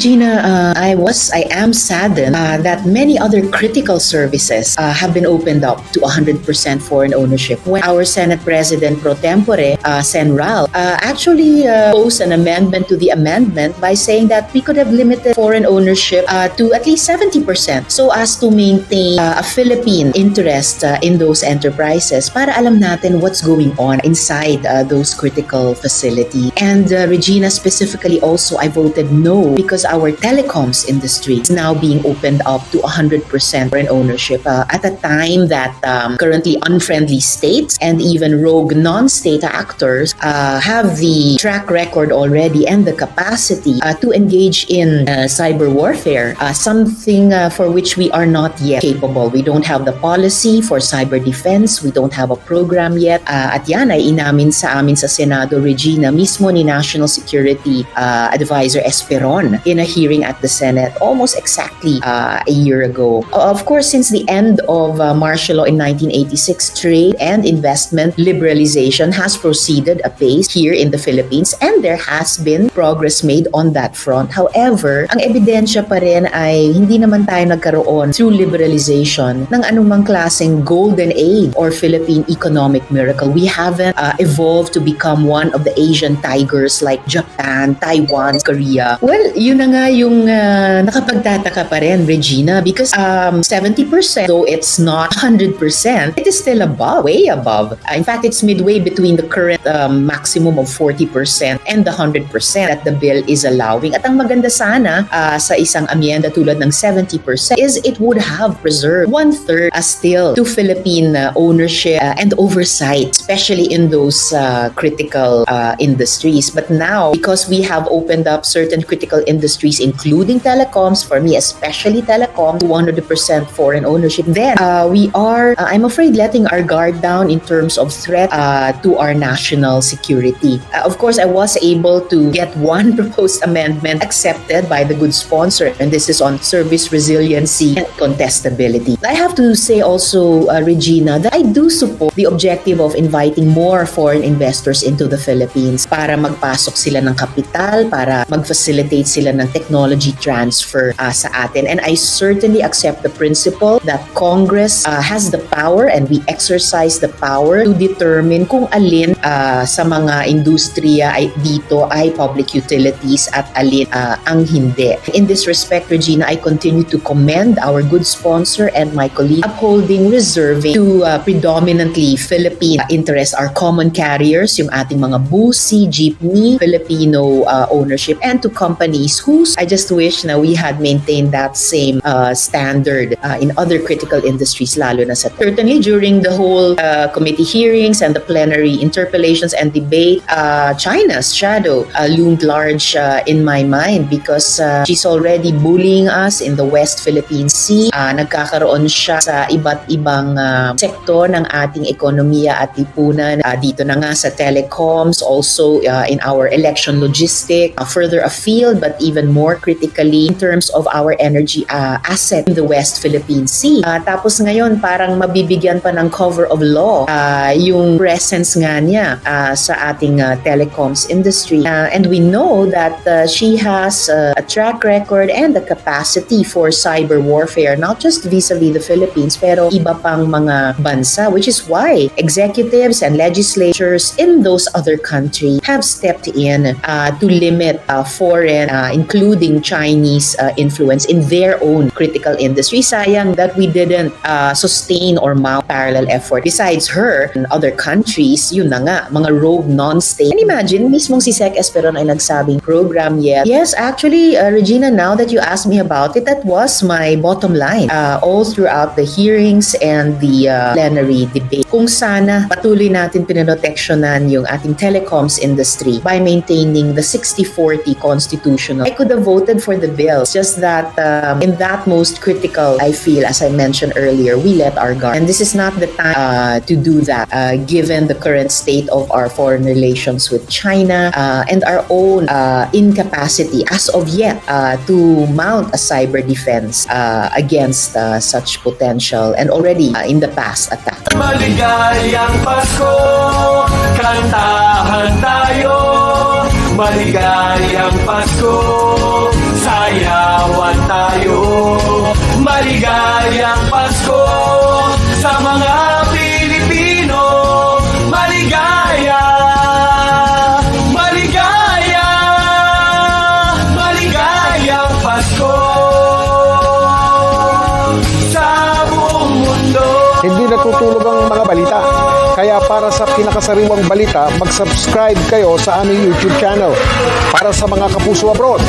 Regina, I am saddened that many other critical services have been opened up to 100% foreign ownership. When our Senate President pro tempore, Sen. Ral, actually posed an amendment to the amendment by saying that we could have limited foreign ownership to at least 70% so as to maintain a Philippine interest in those enterprises para alam natin what's going on inside those critical facilities. And Regina, specifically also, I voted no because our telecoms industry is now being opened up to 100% foreign ownership at a time that currently unfriendly states and even rogue non-state actors have the track record already and the capacity to engage in cyber warfare, something for which we are not yet capable. We don't have the policy for cyber defense. We don't have a program yet. At yan ay inamin sa amin sa Senado, Regina, mismo ni National Security Advisor Esperon in a hearing at the Senate almost exactly a year ago. Of course, since the end of martial law in 1986, trade and investment liberalization has proceeded apace here in the Philippines and there has been progress made on that front. However, ang ebidensya pa rin ay hindi naman tayo nagkaroon through liberalization ng anumang klaseng golden age or Philippine economic miracle. We haven't evolved to become one of the Asian tigers like Japan, Taiwan, Korea. Well, yun na nga yung nakapagtataka pa rin, Regina, because 70%, though it's not 100%, it is still above, way above. In fact, it's midway between the current maximum of 40% and the 100% that the bill is allowing. At ang maganda sana sa isang amyenda tulad ng 70% is it would have preserved one-third still to Philippine ownership and oversight, especially in those critical industries. But now, because we have opened up certain critical industries, including telecoms, for me especially telecom, to 100% foreign ownership, then we are, I'm afraid, letting our guard down in terms of threat to our national security. Of course, I was able to get one proposed amendment accepted by the good sponsor, and this is on service resiliency and contestability. I have to say also, Regina, that I do support the objective of inviting more foreign investors into the Philippines para magpasok sila ng kapital, para mag-facilitate sila ng technology transfer sa atin. And I certainly accept the principle that Congress has the power and we exercise the power to determine kung alin sa mga industriya ay dito ay public utilities at alin ang hindi. In this respect, Regina, I continue to commend our good sponsor and my colleague upholding reserving to predominantly Philippine interests, our common carriers, yung ating mga busi, jeepney, Filipino ownership, and to companies whose I just wish na we had maintained that same standard in other critical industries, lalo na sa certainly during the whole committee hearings and the plenary interpellations and debate, China's shadow loomed large in my mind because she's already bullying us in the West Philippine Sea. Nagkakaroon siya sa iba't ibang sektor ng ating ekonomiya at lipunan. Dito na nga sa telecoms, also in our election logistic, further afield, but even more critically in terms of our energy asset in the West Philippine Sea. Tapos ngayon, parang mabibigyan pa ng cover of law yung presence nga niya sa ating telecoms industry. And we know that she has a track record and the capacity for cyber warfare, not just vis-a-vis the Philippines, pero iba pang mga bansa, which is why executives and legislatures in those other countries have stepped in to limit foreign, including Chinese influence in their own critical industry. Sayang that we didn't sustain or mount parallel effort. Besides her, in other countries, yun na nga, mga rogue non-state. And imagine, mismong si Sec Esperon ay nagsabing program yet. Yes, actually, Regina, now that you asked me about it, that was my bottom line all throughout the hearings and the plenary debate. Kung sana patuloy natin pinoproteksyonan yung ating telecoms industry by maintaining the 60-40 constitutional, I could have voted for the bill. It's just that in that most critical, I feel, as I mentioned earlier, we let our guard. And this is not the time to do that, given the current state of our foreign relations with China and our own incapacity as of yet to mount a cyber defense against such potential and already in the past attack. Maligayang Pasko, kantahan tayo. Maligayang Pasko, saya hindi natutulog ang mga balita. Kaya para sa pinakasariwang balita, mag-subscribe kayo sa aming YouTube channel. Para sa mga kapuso abroad,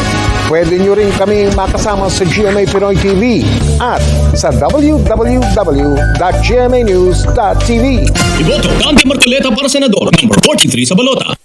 pwede nyo rin kami makasama sa GMA Pinoy TV at sa www.gmanews.tv. Iboto Dante Marcoleta para senador, number 43 sa balota.